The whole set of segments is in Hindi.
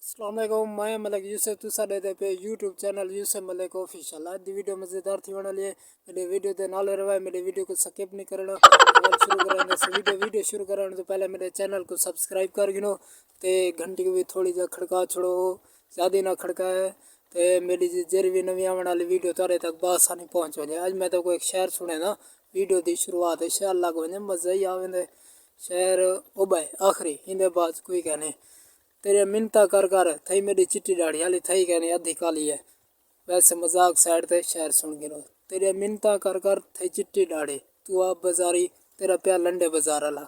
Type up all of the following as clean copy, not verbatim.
अस्सलाम वालेकुम, मैं मलिक यूसुफ तुसा दे पे YouTube channel Yusuf Malik official. आज दी वीडियो मज़ेदार थी वण लिए मेरे वीडियो के नाल रहा मेरे वीडियो को स्किप नहीं करना। अगर शुरू करेंगे वीडियो शुरू करने तो पहले मेरे चैनल को सब्सक्राइब कर गिनो ते घंटी को भी थोड़ी जा खड़का छोड़ो, ज़्यादा ना खड़काए तो मेरी जेरी भी नवी आने वाली वीडियो तारे तक बसानी पहुँच जाए। आज मैं तो को एक शहर सुने ना वीडियो की शुरुआत है, शहर लग वजे मज़ा ही आवे। शहर उबाए आखिरी इंदे बाद कोई कहने तेरे मिन्नता कर कर थई मेरी चिट्टी दाढ़ी हाली थई कहने अधी काली है। वैसे मजाक साइड थे शहर सुन गिरो तेरे मिन्नता कर कर थई चिट्टी दाढ़ी तू आप बाजारी तेरा प्यार लंडे बाजार आला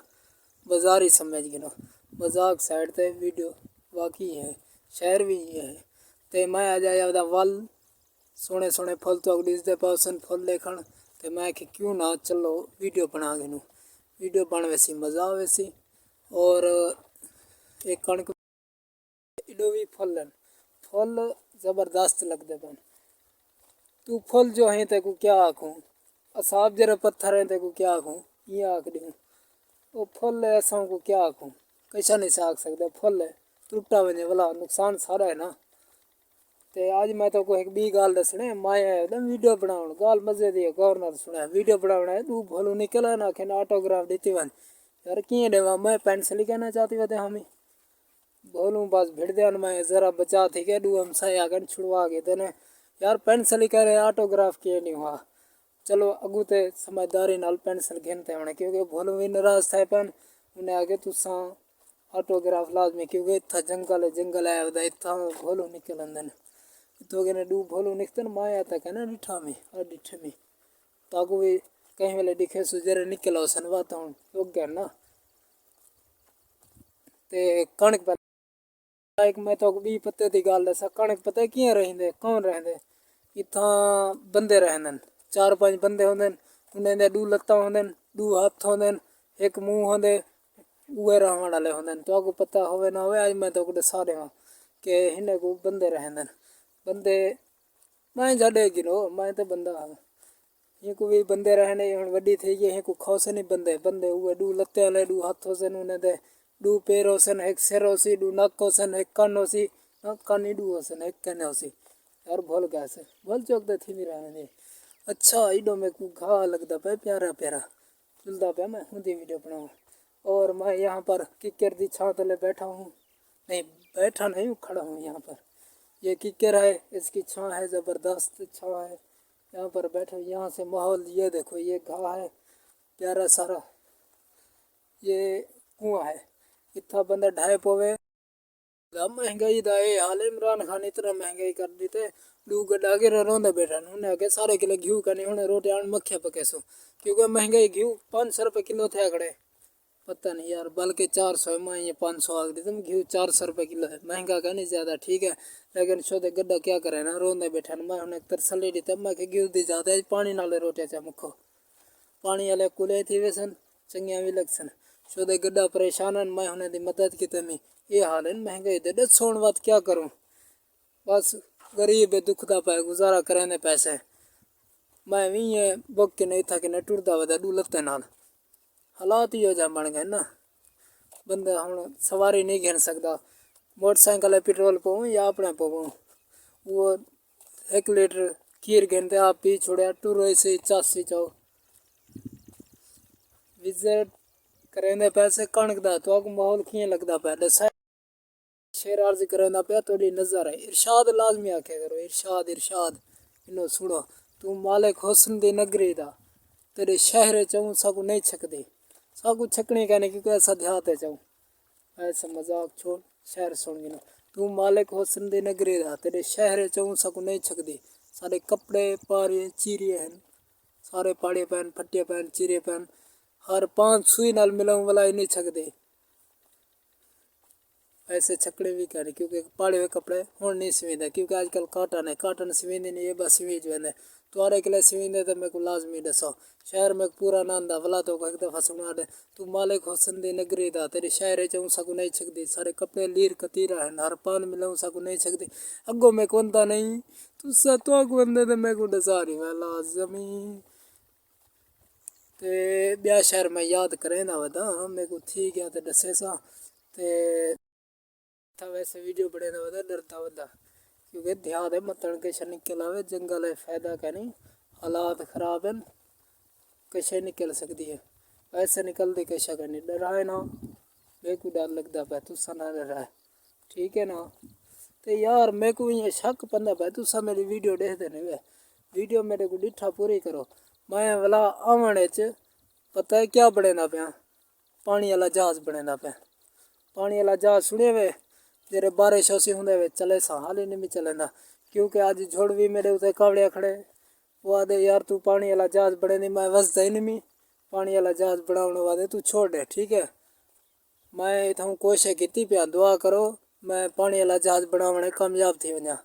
बाजारी समझ गिरो। मजाक साइड थे वीडियो वाकई है शहर भी है। ते मैं आ जाया वल सोने सोने फल तो अगली दे पासन फल देखण ते मैं कि क्यों ना चलो वीडियो बना गिनू। वीडियो बन वैसी मज़ा वैसी और एक कणक इडो भी फल फल जबरदस्त लगते बन। तू फल जो है तेको क्या आखूँ, असाब जरा पत्थर है तेको क्या आखूँ, ये आख दूँ। वो फल है ऐसा को क्या आखूँ, कैसा नहीं साख सकते फल है टूटा बने वाला नुकसान सारा है ना। ते आज मैं तो को एक बी गाल दसने माया है वीडियो बनाउन गाल मजे दी गवर्नर सुना वीडियो बनाना है तू भलो निकल ना के ऑटोग्राफ देती वन यार किए देवा मैं पेंसिल ही कहना चाहती वते हमें बोलूँ बस भिड़ ध्यान में जरा बचा थी के डू हम सही आगन छुड़वा गए थे यार पेंसिल ही कह रहे ऑटोग्राफ किए नहीं हुआ। चलो अगू ते समझदारी नाल पेंसिल घेनते होने क्योंकि भोलू भी नाराज थे पन उन्हें आगे तुसा ऑटोग्राफ लाजमी क्योंकि इतना जंगल है वदा इतना भोलू निकल अंदर तो कहने डू भोलू निकतन माया तक है ना डिठा में और डिठे में ताकू भी कहीं वेले दिखे सुजरे निकल सन बात हूँ योग्य ना ते कणक एक मैं तो भी पत्ते दी गाल दसा कणक पता किए रहेंदे कौन रहेंदे इथा बंदे रहेंदन चार पांच बंदे होंदन उन्हें दे दू लत्ता होंदन दू हाथ होंदन एक मुंह होंदे उए रहने वाले होंदन तो आपको पता होवे ना होवे आज मैं तो को सारे हां के हिने को बंदे रहेंदन बंदे मैं जड़े गिनो मैं तो बंदा हां ये को भी बंदे रहने हुन वड्डी થઈ गई है को खोसे नहीं बंदे बंदे उए दू लत्ते वाले दू हाथों से उन्हें दे दू पैरों से एक सिरों से दू नाकों से एक कानों से कानी दू से एक कने से यार भूल गया से भूल चौक दे थी नहीं रहने अच्छा इडो में को घा लगता पे प्यारा प्यारा चलता पे मैं हुंदी वीडियो बनाऊं और मैं यहाँ पर किकर दी छां तले बैठा हूँ नहीं बैठा नहीं हूँ खड़ा हूँ यहाँ पर ये किकर है इसकी छां है ज़बरदस्त छां है यहाँ पर बैठो यहाँ से माहौल ये देखो ये घा है प्यारा सारा ये कुआं है इतना बंदा ढाई पोवे महंगाई दाए हाल इमरान खान इतना महंगाई कर दी थे दू गड्ढा के रोंदे बैठा उन्हें आगे सारे किलो घी करने उन्हें रोटी आन मक्खिया पके सो क्योंकि महंगाई घी 500 रुपये किलो थे आगड़े पता नहीं यार बल्कि 400 में ये 500 आ गई तुम घी 400 रुपये किलो है महंगा का नहीं ज़्यादा ठीक है लेकिन शोधे गड्ढा क्या करे ना रोंदे बैठा मैं उन्हें तरसली दी तब मैं घी दी ज़्यादा पानी नाले रोटियाँ चाहे मुखो पानी वाले कुले थी वैसन चंगिया भी लगसन शोधे गड्ढा परेशान है मैं उन्हें दी मदद की तमी ये हाल है महंगाई दे दे सोन बात क्या करूं बस गरीब है दुखदा पाए गुजारा करें दे पैसे मैं भी ये बुक के नहीं था कि न टुरदा वदा दू लत्ते नाल हालात ही हो जा बन गए ना बंदा हम सवारी नहीं घेन सकता मोटरसाइकिल पेट्रोल पाऊँ या अपने पाऊँ वो 1 लीटर खीर घेनते आप पी छोड़े टूर से 84 चाहो विजिट करें दे पैसे कणक दा तो आपको माहौल किए लगता पहले शेर अर्ज करना पे थोड़ी नजर है इरशाद लाजमी आखे करो इरशाद इरशाद इनो सुनो तू मालिक हुस्न दी नगरी दा तेरे शहर चाहूँ साकू नहीं छकदी साकू छकने कहने की ऐसा देहात है चाहूँ ऐसा मजाक छोड़ शहर सुन गिनो तू मालिक हुस्न दी नगरी दा तेरे शहर चाहूँ साकू नहीं छकदी सारे कपड़े पारे चीरिए हैं सारे पाड़े पहन फट्टे पहन चीरे पहन हर 5 सुई नाल मिलाऊं वाला ही नहीं छकदे ऐसे छकड़े भी करे क्योंकि पाड़े हुए कपड़े हूँ नहीं सिवेंदे क्योंकि आजकल काटन है काटन सिवेंदे नहीं ये बस सिवीज वेंदे तुआरे के लिए सिवेंदे तो मेरे को लाजमी दसो शहर में पूरा नांदा भला तो एक दफा सुना दे तू मालिक हुसन दी नगरी दा तेरे शहर चाहूँ सकू नहीं छकदी सारे कपड़े लीर कतीरा है हर पान मिलाऊं सकू नहीं छकदी अगो मैं कोंदा नहीं तू सतो अगो बंदे तो मेरे को दसा रही है लाजमी ते ब्याह शहर में याद करें ना वदा मेरे को ठीक है तो दसे सा ते था वैसे वीडियो बड़े ना वदा डरता वदा क्योंकि ध्यान है मतन के शन निकल आवे जंगल है फायदा का नहीं हालात खराब है कैसे निकल सकती है ऐसे निकलती कैसा करनी डराए ना मेरे को डर लगता है तू सना डरा है ठीक है ना तो यार मेरे को ये शक पंदा है तू सा मेरी वीडियो देख देने वे वीडियो मेरे को डिठा पूरी करो मैं वाला आवन च पता है क्या बने ना पाया पानी वाला जहाज बने ना पाया पानी वाला जहाज सुने वे जेरे बारिश होसी होंदे वे चले सा हाल ही नहीं चलेंदा क्योंकि आज झोड़ भी मेरे उते कावड़िया खड़े वो आदे यार तू पानी वाला जहाज बने नहीं मैं वस जाई नहीं पानी वाला जहाज बनाने वादे तू छोड़ दे ठीक है मैं इतना कोशिश की पिया दुआ करो मैं पानी वाला जहाज बनाने कामयाब थी वजा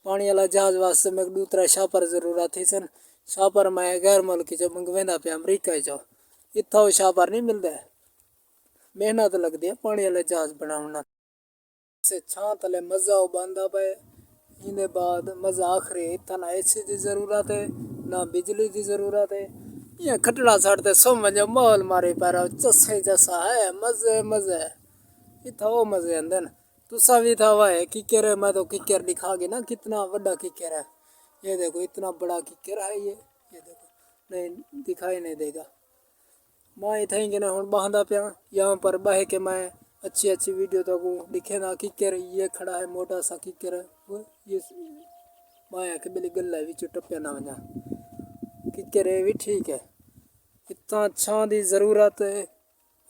पानी वाला जहाज वास्ते मैं दूसरा शापर जरूरत थी सन शापर मैं गैर मुल्क जो मंगवेंदा पे अमरीका जो इतना वो शापर नहीं मिलता मेहनत लगती है पानी वाला जहाज बनाना से छां तले मजा बांधा पे इने बाद मजा आखिरी इतना ना एसी की जरूरत है ना बिजली की जरूरत है ये खटड़ा साड़ते समझ माहौल मारे पैरा चसे जैसा है मजे मजे इतना वो मजे अंदर तुसा भी था हुआ है किकर है मैं तो किकर दिखा के ना कितना बड़ा किकर है ये देखो इतना बड़ा किकर है ये देखो नहीं दिखाई नहीं देगा मैं इतना ही ना हूँ बांधा पे यहाँ पर बह के मैं अच्छी अच्छी वीडियो तो को दिखे ना किकर ये खड़ा है मोटा सा किकर है वो ये माया के बिल्ली गला भी टप्पिया ना वजा किकर है भी ठीक है इतना अच्छा दी ज़रूरत है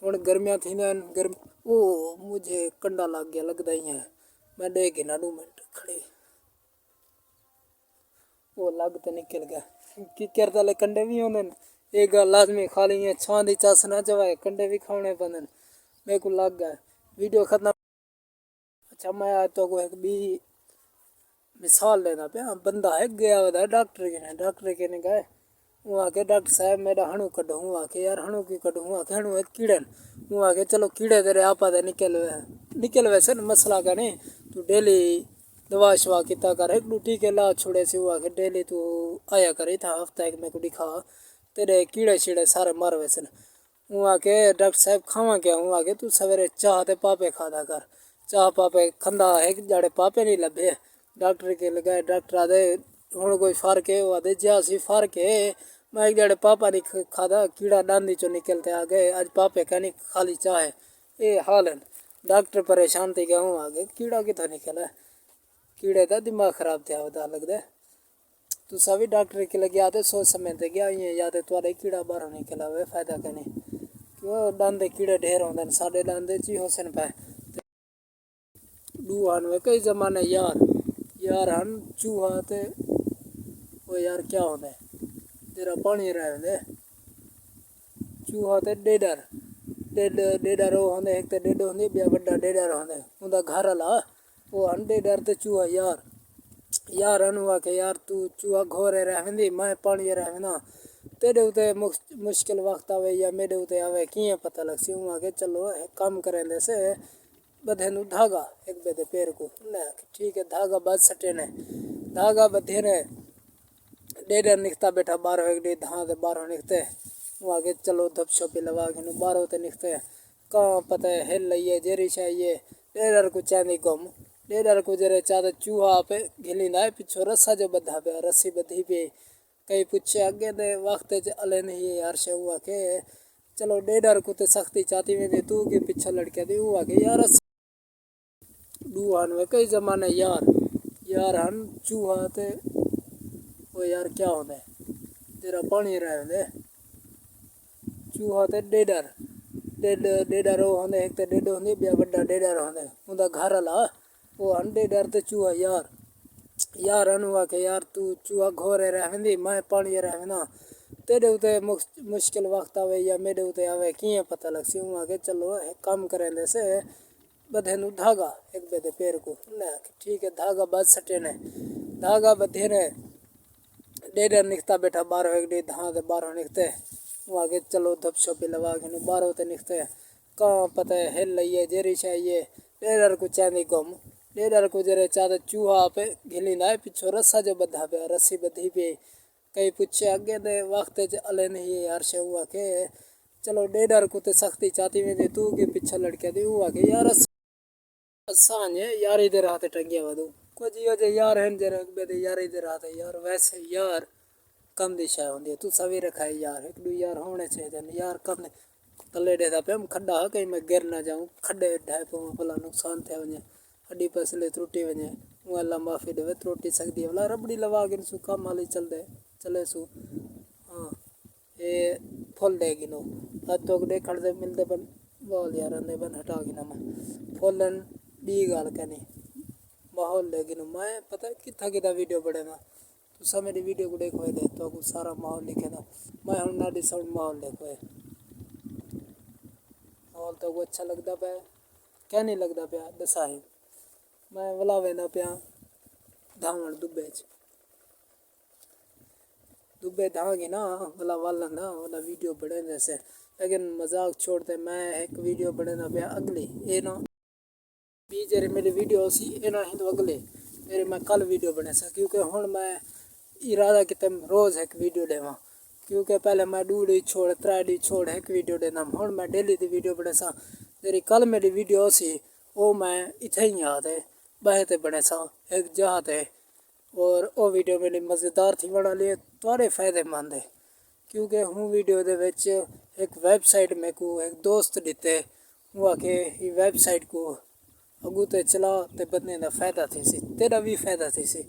हूँ गर्मियाँ थी ना गर्म ओ मुझे कंडा लग गया लगता ही है मैं देख के ना 2 मिनट खड़े वो लग तो निकल गया किकर तले कंडे भी होंगे एक गल लाजमी खा ली है छां दी चस ना जवाए कंडे भी खाने पड़े मेरे को लग गया वीडियो खत्म अच्छा मैं आज तो को एक भी मिसाल लेना पे बंदा है गया हुआ डॉक्टर के ने गए वहाँ के डॉक्टर साहब मेरा हणु कढो वहाँ के यार हणु की कढो वहाँ के हणु है कीड़े वहाँ के चलो कीड़े तेरे आपा दे निकल वैसे मसला का नहीं तू डेली दवा शवा किता कर एक डूटी के ला छोड़े से वहाँ के डेली तू आया करे था हफ्ता एक मेरे को दिखा तेरे कीड़े शीड़े सारे मर वैसे वहाँ के डॉक्टर साहब खावा क्या वहाँ के तू सवेरे चाह ते पापे खादा कर चाह पापे खंदा है जाड़े पापे नहीं लभे डॉक्टर के लगाए डॉक्टर आदे हूँ कोई फर्क है वो आदे जा सी फर्क है मैं एक जड़े पापा नहीं खादा कीड़ा डांदी चो निकलते आ गए आज पापे का नहीं खाली चाहे ये हाल है डॉक्टर परेशान थी गया हूँ आगे कीड़ा कितना निकला कीड़े का दिमाग खराब थे बता लगता तू सभी डॉक्टर के लगे आते सोच समय ते गया ये याद तुम्हारे कीड़ा बाहर निकला हुआ फायदा का नहीं क्यों डांदे कीड़े ढेर होंगे साढ़े डांदे ची होसन पे डूहान में कई जमाने यार हन चूहा ते वो यार क्या होता है तेरा पानी रहे चूहा ते डेडर वो होंगे एक तो डेडो होंगे बिया बड़ा डेडर होंगे उनका घर ला वो हन डेडर ते चूहा यार हन हुआ के यार तू चूहा घोरे रहंदी मैं पानी रहना तेरे उते मुश्किल वक्त आवे या मेरे उते आवे किए पता लग सी हुआ के चलो काम करेंगे से बधे नु धागा एक बेदे पैर को ले ठीक है धागा बच सटे ने धागा बधे ने डेडर निकता बैठा 12 एक डे धा दे 12 निकते वो आगे चलो धप शोपी लगा के 12 ते निकते कहाँ पता है हिल लइए जेरी चाहिए डेडर को चांदी गम डेडर को जरे चादर चूहा पे घिली ना पिछो रस्सा जो बधा पे रस्सी बधी पे कहीं पूछे आगे दे वक्त अले नहीं यार से हुआ के चलो डेडर को तो सख्ती चाहती में तू के पीछे लड़के दे हुआ के यार डूहान में कई जमाने यार हन चूहा ते वो यार क्या होता है तेरा पानी रहे चूहा ते डेडर वो होंगे एक तो डेडो होंगे बिया बड़ा डेडर होंगे उनका घर ला वो हन डेडर ते चूहा यार हन हुआ के यार तू चूहा घोरे रहंदी मैं पानी रहना तेरे उते मुश्किल वक्त आवे या मेरे उते आवे किए पता लग सी हुआ के चलो काम करेंगे से बधे नु धागा एक बेदे पैर को ले ठीक है धागा बच सटे ने धागा बधे ने डेडर निकता बैठा 12 एक डे धा दे 12 निकते वो आगे चलो धप शोपी लगा के 12 ते निकते कहाँ पता है हिल लइए जेरी चाहिए डेडर को चांदी गम डेडर को जरे चादर चूहा पे घिली ना पिछो रस्सा जो बधा पे रस्सी बधी पे कहीं पूछे आगे दे वक्त अले नहीं यार से हुआ के चलो डेडर को तो सख्ती चाहती में तू के पीछे लड़के दे हुआ के यार असांजे यारी दे राह ते टंगिया वधू कुछ इहो जे यार हैं जरा ॿिए ते यारी दे राह ते यार वैसे यार कम दी शइ हूंदी आहे तूं सवेरे खाए यार हिकु ॾींहुं यार हुअणु चाहिए यार कम तले ॾे था पिया खॾा कई मैं गिर न जाऊं खॾे ढाए पवां भला नुक़सान थिया वञे हॾी पसले त्रुटी वञे उहा अलाह माफ़ी ॾे त्रुटी सघंदी आहे भला रबड़ी लवा गिन सू कम हली चले सू हाँ ये फुल दे गिनो अज तो देखण दे मिलदे बन बोल यार अंदे बन हटा गिना मैं फुलन ॿी ॻाल्हि कनी माहौल दे गिनो मैं पता किथा किथा वीडियो बड़ेना तुसा मेरी वीडियो को देखो दे तो को सारा माहौल लिखे ना मैं हम ना ॾिसण माहौल देखो माहौल तो को अच्छा लगता पे क्या नहीं लगता पे दसा है मैं वला वेंदा पिया धावण दुबे धांगी ना वला वाला ना वला वीडियो बड़े जैसे लेकिन मजाक छोड़ते मैं एक वीडियो बड़ेना पिया अगली ये ना भी जेरे मेरी वीडियो सी ये ना हिंदू अगले मेरे मैं कल वीडियो बने सा क्योंकि हुन मैं इरादा कि तुम रोज़ एक वीडियो देवा क्योंकि पहले मैं 2 डी छोड़ 3 डी छोड़ एक वीडियो देना हुन मैं डेली दी वीडियो बने सा जेरी कल मेरी वीडियो सी वो मैं इथे ही याद है बहे ते बने सा एक जहाँ ते और वो वीडियो मेरी मज़ेदार थी बना लिए थोड़े फ़ायदेमंद है क्योंकि हूँ वीडियो दे विच एक वेबसाइट में को एक दोस्त दिते हुआ के ये वेबसाइट को अगू ते चला ते बंदे दा फायदा थी सी तेरा भी फायदा थी सी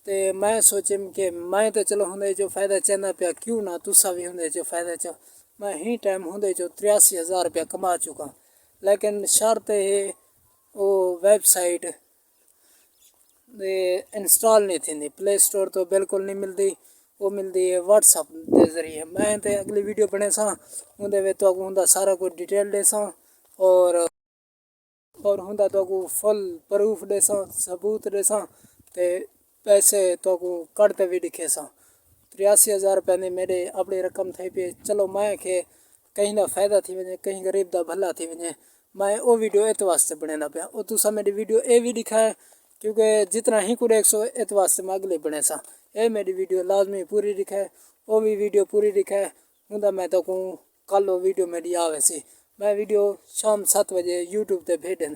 ते मैं सोचे कि मैं तो चलो होंदे जो फायदा चंदा पिया क्यों ना तुसा भी होंदे जो फायदा च मैं ही टाइम होंदे जो 83,000 रुपया कमा चुका लेकिन शर्त है वो वेबसाइट इंस्टॉल नहीं थी प्ले स्टोर तो बिल्कुल नहीं मिलती वो मिलती है व्हाट्सअप के जरिए मैं तो अगली वीडियो बने सा उनके वे तो होंदा सारा कुछ डिटेल दे सा और होंदा तो को फुल प्रूफ दे सा सबूत दे सा ते पैसे तो को कटते भी दिखे सा 83,000 रुपये ने मेरे अपनी रकम थे पे चलो मैं के कहीं ना फ़ायदा थी वजे कहीं गरीब दा भला थी वजे मैं वो वीडियो इत वास्ते बनेना पाया वो तुसा मेरी वीडियो ये भी दिखाए क्योंकि जितना ही कुछ 100 इत वास्ते मैं अगले बने सा ये मेरी वीडियो लाजमी पूरी दिखाए वो भी वीडियो पूरी दिखाए हूँ मैं तो कहूँ कल वो वीडियो मेरी आवे सी मैं वीडियो शाम 7 बजे यूट्यूब पे भेजन